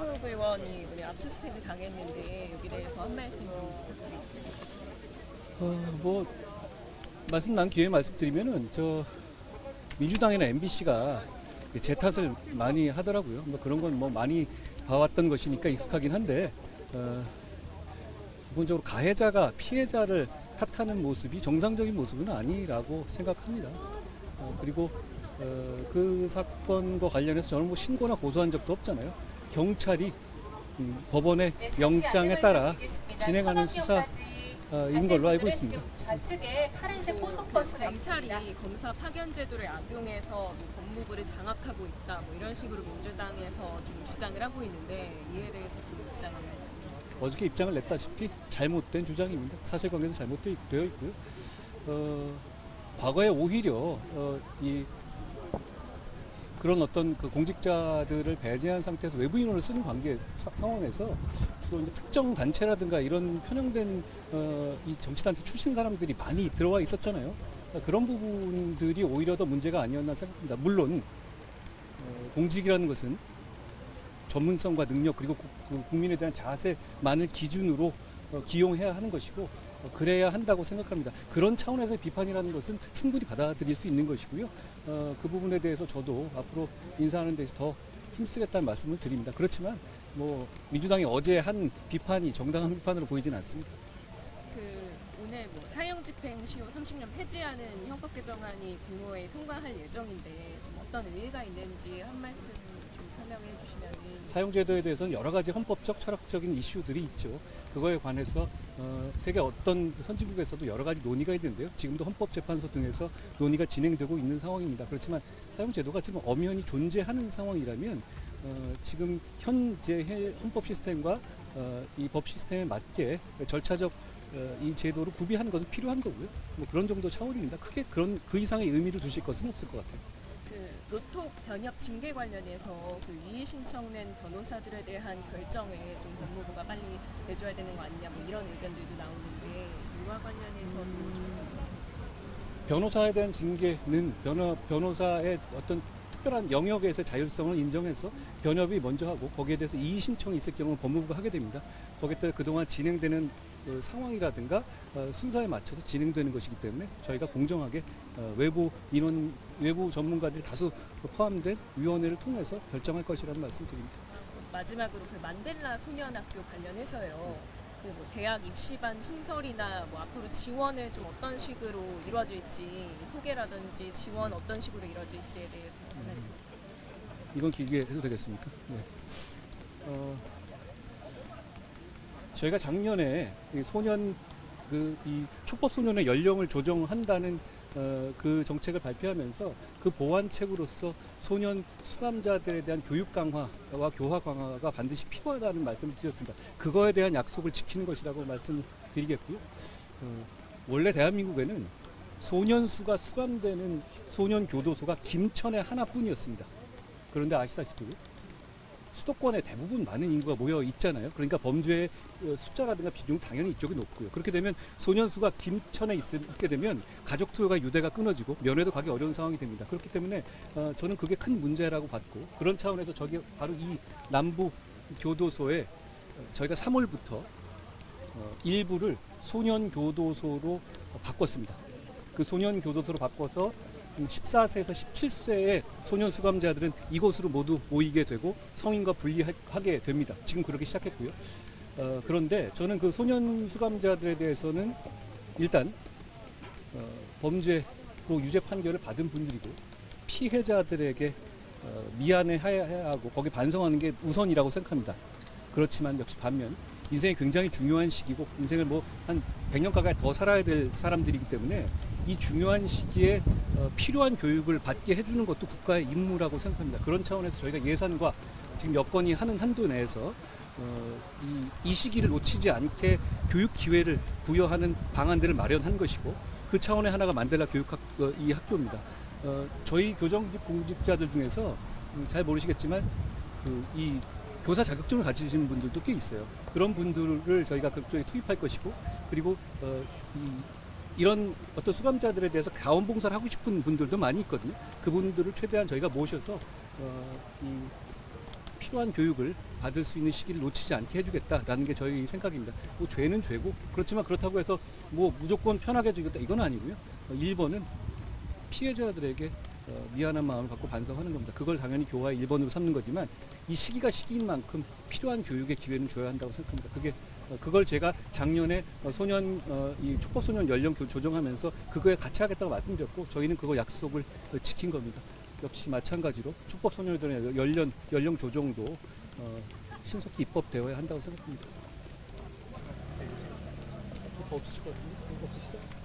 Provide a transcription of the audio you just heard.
김종욱 의원이 오늘 압수수색을 당했는데 여기 대해서 한 말씀 좀 부탁드립니다. 뭐 말씀 난 기회에 말씀드리면은 민주당이나 MBC가 제 탓을 많이 하더라고요. 뭐 그런 건 뭐 많이 봐왔던 것이니까 익숙하긴 한데 기본적으로 가해자가 피해자를 탓하는 모습이 정상적인 모습은 아니라고 생각합니다. 그리고 그 사건과 관련해서 저는 뭐 신고나 고소한 적도 없잖아요. 경찰이 법원의 영장에 따라 진행하는 수사인 걸로 알고 있습니다. 좌측에 파란색 고속버스가 경찰이 있습니다. 검사 파견 제도를 악용해서 뭐 법무부를 장악하고 있다, 뭐 이런 식으로 민주당에서 좀 주장을 하고 있는데 이에 대해서 좀 입장을 말씀. 어저께 입장을 냈다시피 잘못된 주장입니다. 사실관계도 잘못되어 있고요. 과거에 오히려 그런 어떤 그 공직자들을 배제한 상태에서 외부 인원을 쓰는 상황에서 주로 이제 특정 단체라든가 이런 편향된 이 정치단체 출신 사람들이 많이 들어와 있었잖아요. 그런 부분들이 오히려 더 문제가 아니었나 생각합니다. 물론 공직이라는 것은 전문성과 능력 그리고 국민에 대한 자세만을 기준으로 기용해야 하는 것이고 그래야 한다고 생각합니다. 그런 차원에서의 비판이라는 것은 충분히 받아들일 수 있는 것이고요. 그 부분에 대해서 저도 앞으로 인사하는 데서 더 힘쓰겠다는 말씀을 드립니다. 그렇지만 뭐 민주당이 어제 한 비판이 정당한 비판으로 보이진 않습니다. 오늘 뭐 사형 집행 시효 30년 폐지하는 형법 개정안이 국무회에 통과할 예정인데 좀 어떤 의의가 있는지 한 말씀 좀 설명해 주시면. 사용제도에 대해서는 여러 가지 헌법적, 철학적인 이슈들이 있죠. 그거에 관해서 세계 어떤 선진국에서도 여러 가지 논의가 있는데요. 지금도 헌법재판소 등에서 논의가 진행되고 있는 상황입니다. 그렇지만 사용제도가 지금 엄연히 존재하는 상황이라면 지금 현재 헌법 시스템과 이 법 시스템에 맞게 절차적 이 제도를 구비하는 것은 필요한 거고요. 뭐 그런 정도 차원입니다. 크게 그 이상의 의미를 두실 것은 없을 것 같아요. 로톡 변협 징계 관련해서 이의 신청 낸 변호사들에 대한 결정에 좀 법무부가 빨리 내줘야 되는 거 아니냐 뭐 이런 의견들도 나오는데 이와 관련해서도 좀 변호사에 대한 징계는 변호사의 어떤 특별한 영역에서의 자율성을 인정해서 변협이 먼저 하고 거기에 대해서 이의 신청이 있을 경우는 법무부가 하게 됩니다. 거기에 따라 그동안 진행되는 상황이라든가 순서에 맞춰서 진행되는 것이기 때문에 저희가 공정하게 외부 전문가들이 다수 포함된 위원회를 통해서 결정할 것이라는 말씀 드립니다. 마지막으로 만델라 소년학교 관련해서요. 뭐 대학 입시반 신설이나 뭐 앞으로 지원을 좀 어떤 식으로 이루어질지 소개라든지 지원 어떤 식으로 이루어질지에 대해서 말씀. 이건 길게 해도 되겠습니까? 네. 저희가 작년에 이 촉법 소년의 연령을 조정한다는 그 정책을 발표하면서 그 보완책으로서 소년 수감자들에 대한 교육 강화와 교화 강화가 반드시 필요하다는 말씀을 드렸습니다. 그거에 대한 약속을 지키는 것이라고 말씀드리겠고요. 원래 대한민국에는 소년수가 수감되는 소년 교도소가 김천에 하나뿐이었습니다. 그런데 아시다시피 수도권에 대부분 많은 인구가 모여 있잖아요. 그러니까 범죄의 숫자라든가 비중 당연히 이쪽이 높고요. 그렇게 되면 소년수가 김천에 있게 되면 가족 투여가 유대가 끊어지고 면회도 가기 어려운 상황이 됩니다. 그렇기 때문에 저는 그게 큰 문제라고 봤고 그런 차원에서 저기 바로 이 남부 교도소에 저희가 3월부터 일부를 소년교도소로 바꿨습니다. 그 소년교도소로 바꿔서 14세에서 17세의 소년 수감자들은 이곳으로 모두 모이게 되고 성인과 분리하게 됩니다. 지금 그렇게 시작했고요. 그런데 저는 그 소년 수감자들에 대해서는 일단 범죄로 유죄 판결을 받은 분들이고 피해자들에게 미안해해야 하고 거기 반성하는 게 우선이라고 생각합니다. 그렇지만 역시 반면 인생이 굉장히 중요한 시기고 인생을 뭐 한 100년 가까이 더 살아야 될 사람들이기 때문에 이 중요한 시기에 필요한 교육을 받게 해주는 것도 국가의 임무라고 생각합니다. 그런 차원에서 저희가 예산과 지금 여건이 하는 한도 내에서 이 시기를 놓치지 않게 교육 기회를 부여하는 방안들을 마련한 것이고 그 차원의 하나가 만델라 이 학교입니다. 저희 교정직 공직자들 중에서 잘 모르시겠지만 이 교사 자격증을 가지신 분들도 꽤 있어요. 그런 분들을 저희가 그쪽에 투입할 것이고 그리고 이런 어떤 수감자들에 대해서 자원봉사를 하고 싶은 분들도 많이 있거든요. 그분들을 최대한 저희가 모셔서 필요한 교육을 받을 수 있는 시기를 놓치지 않게 해주겠다라는 게 저희 생각입니다. 뭐 죄는 죄고 그렇지만 그렇다고 해서 뭐 무조건 편하게 해주겠다 이건 아니고요. 1번은 피해자들에게 미안한 마음을 갖고 반성하는 겁니다. 그걸 당연히 교화의 1번으로 삼는 거지만 이 시기가 시기인 만큼 필요한 교육의 기회는 줘야 한다고 생각합니다. 그걸 제가 작년에 이 촉법 소년 연령 조정하면서 그거에 같이 하겠다고 말씀드렸고 저희는 그거 약속을 지킨 겁니다. 역시 마찬가지로 촉법 소년들의 연령 조정도 신속히 입법되어야 한다고 생각합니다. 없으실 것 같은데? 없으시죠?